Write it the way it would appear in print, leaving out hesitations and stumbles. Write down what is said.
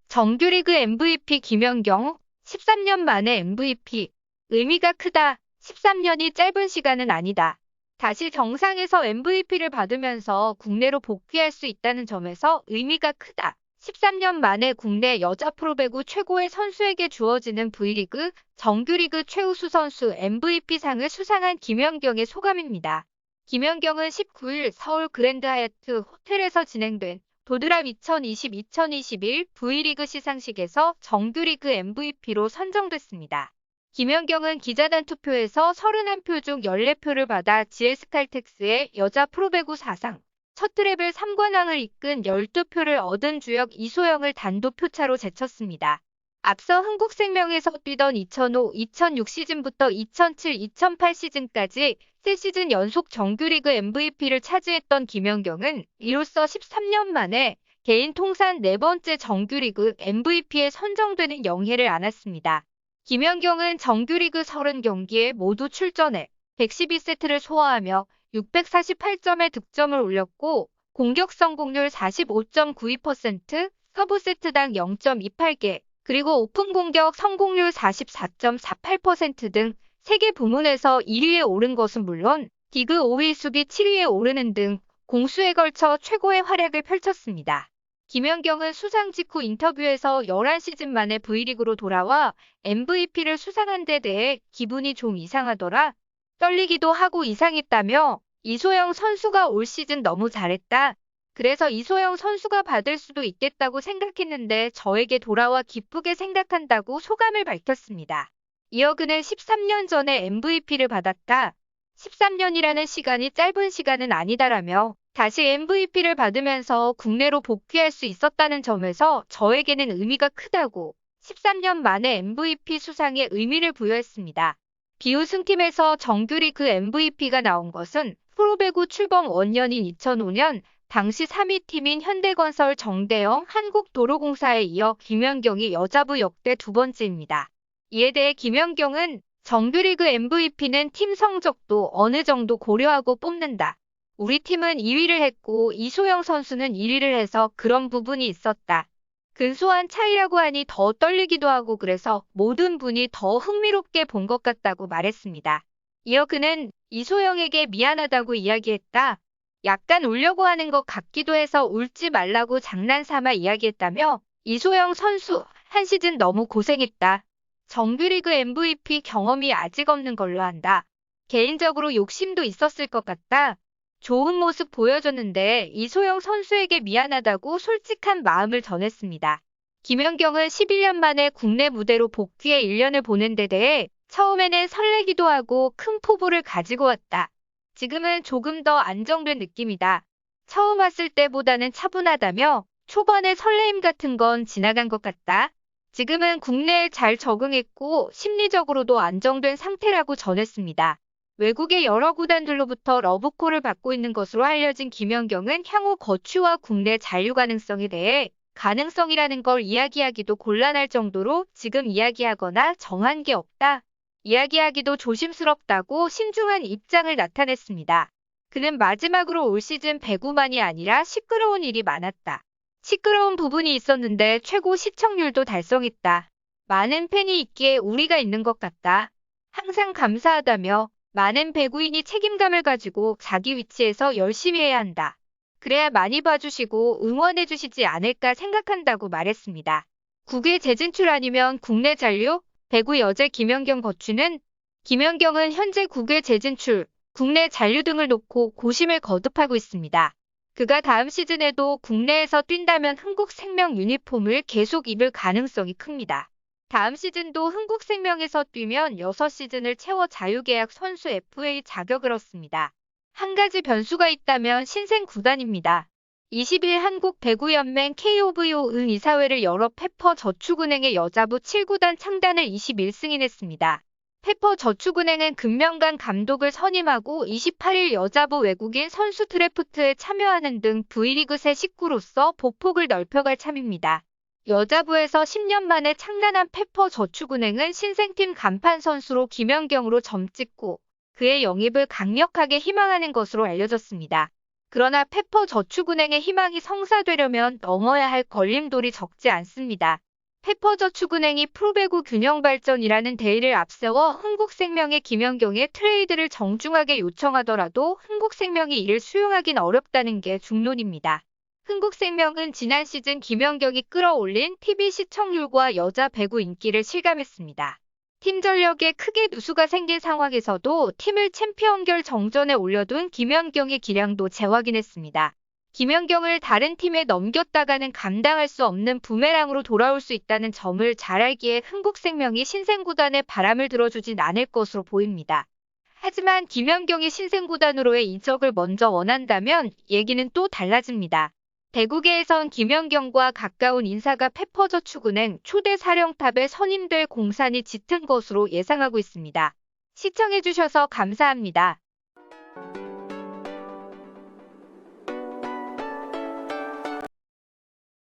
정규리그 MVP 김연경, 13년 만에 MVP. 의미가 크다. 13년이 짧은 시간은 아니다. 다시 정상에서 MVP를 받으면서 국내로 복귀할 수 있다는 점에서 의미가 크다. 13년 만에 국내 여자 프로배구 최고의 선수에게 주어지는 V리그, 정규리그 최우수 선수 MVP상을 수상한 김연경의 소감입니다. 김연경은 19일 서울 그랜드 하얏트 호텔에서 진행된 도드랍 2020-2021 V리그 시상식에서 정규리그 MVP로 선정됐습니다. 김연경은 기자단 투표에서 31표 중 14표를 받아 GS칼텍스의 여자 프로배구 사상 첫 트래블 3관왕을 이끈 12표를 얻은 주역 이소영을 단독 표차로 제쳤습니다. 앞서 흥국생명에서 뛰던 2005-2006 시즌부터 2007-2008 시즌까지 3시즌 연속 정규리그 MVP를 차지했던 김연경은 이로써 13년 만에 개인 통산 4번째 정규리그 MVP에 선정되는 영예를 안았습니다. 김연경은 정규리그 30경기에 모두 출전해 112세트를 소화하며 648점의 득점을 올렸고 공격 성공률 45.92%, 서브 세트당 0.28개, 그리고 오픈 공격 성공률 44.48% 등 3개 부문에서 1위에 오른 것은 물론 디그 5위 수비 7위에 오르는 등 공수에 걸쳐 최고의 활약을 펼쳤습니다. 김연경은 수상 직후 인터뷰에서 11시즌 만에 V리그로 돌아와 MVP를 수상한 데 대해 기분이 좀 이상하더라. 떨리기도 하고 이상했다며 이소영 선수가 올 시즌 너무 잘했다. 그래서 이소영 선수가 받을 수도 있겠다고 생각했는데 저에게 돌아와 기쁘게 생각한다고 소감을 밝혔습니다. 이어 그는 13년 전에 MVP를 받았다. 13년이라는 시간이 짧은 시간은 아니다라며 다시 MVP를 받으면서 국내로 복귀할 수 있었다는 점에서 저에게는 의미가 크다고 13년 만에 MVP 수상에 의미를 부여했습니다. 비우승팀에서 정규리그 MVP가 나온 것은 프로배구 출범 원년인 2005년 당시 3위 팀인 현대건설 정대영 한국도로공사에 이어 김연경이 여자부 역대 두 번째입니다. 이에 대해 김연경은 정규리그 MVP는 팀 성적도 어느 정도 고려하고 뽑는다. 우리 팀은 2위를 했고 이소영 선수는 1위를 해서 그런 부분이 있었다. 근소한 차이라고 하니 더 떨리기도 하고 그래서 모든 분이 더 흥미롭게 본 것 같다고 말했습니다. 이어 그는 이소영에게 미안하다고 이야기했다. 약간 울려고 하는 것 같기도 해서 울지 말라고 장난삼아 이야기했다며 이소영 선수 한 시즌 너무 고생했다. 정규리그 MVP 경험이 아직 없는 걸로 한다. 개인적으로 욕심도 있었을 것 같다. 좋은 모습 보여줬는데 이소영 선수에게 미안하다고 솔직한 마음을 전했습니다. 김연경은 11년 만에 국내 무대로 복귀해 1년을 보낸 데 대해 처음에는 설레기도 하고 큰 포부를 가지고 왔다. 지금은 조금 더 안정된 느낌이다. 처음 왔을 때보다는 차분하다며 초반의 설레임 같은 건 지나간 것 같다. 지금은 국내에 잘 적응했고 심리적으로도 안정된 상태라고 전했습니다. 외국의 여러 구단들로부터 러브콜을 받고 있는 것으로 알려진 김연경은 향후 거취와 국내 잔류 가능성에 대해 가능성이라는 걸 이야기하기도 곤란할 정도로 지금 이야기하거나 정한 게 없다. 이야기하기도 조심스럽다고 신중한 입장을 나타냈습니다. 그는 마지막으로 올 시즌 배구만이 아니라 시끄러운 일이 많았다. 시끄러운 부분이 있었는데 최고 시청률도 달성했다. 많은 팬이 있기에 우리가 있는 것 같다. 항상 감사하다며 많은 배구인이 책임감을 가지고 자기 위치에서 열심히 해야 한다. 그래야 많이 봐주시고 응원해주시지 않을까 생각한다고 말했습니다. 국외 재진출 아니면 국내 잔류? 배구 여제 김연경 거취는 김연경은 현재 국외 재진출, 국내 잔류 등을 놓고 고심을 거듭하고 있습니다. 그가 다음 시즌에도 국내에서 뛴다면 흥국생명 유니폼을 계속 입을 가능성이 큽니다. 다음 시즌도 흥국생명에서 뛰면 6시즌을 채워 자유계약 선수 FA 자격을 얻습니다. 한 가지 변수가 있다면 신생 구단입니다. 20일 한국배구연맹 KOVO 이사회를 열어 페퍼저축은행의 여자부 7구단 창단을 21 승인했습니다. 페퍼저축은행은 금명간 감독을 선임하고 28일 여자부 외국인 선수 드래프트에 참여하는 등 V리그 새 식구로서 보폭을 넓혀갈 참입니다. 여자부에서 10년 만에 창단한 페퍼저축은행은 신생팀 간판 선수로 김연경으로 점찍고 그의 영입을 강력하게 희망하는 것으로 알려졌습니다. 그러나 페퍼저축은행의 희망이 성사되려면 넘어야 할 걸림돌이 적지 않습니다. 페퍼저축은행이 프로배구 균형 발전이라는 대의를 앞세워 흥국생명의 김연경의 트레이드를 정중하게 요청하더라도 흥국생명이 이를 수용하긴 어렵다는 게 중론입니다. 흥국생명은 지난 시즌 김연경이 끌어올린 TV 시청률과 여자 배구 인기를 실감했습니다. 팀 전력에 크게 누수가 생긴 상황에서도 팀을 챔피언결 정전에 올려둔 김연경의 기량도 재확인했습니다. 김연경을 다른 팀에 넘겼다가는 감당할 수 없는 부메랑으로 돌아올 수 있다는 점을 잘 알기에 흥국생명이 신생구단에 바람을 들어주진 않을 것으로 보입니다. 하지만 김연경이 신생구단으로의 이적을 먼저 원한다면 얘기는 또 달라집니다. 대구계에선 김연경과 가까운 인사가 페퍼저축은행 초대 사령탑에 선임될 공산이 짙은 것으로 예상하고 있습니다. 시청해주셔서 감사합니다.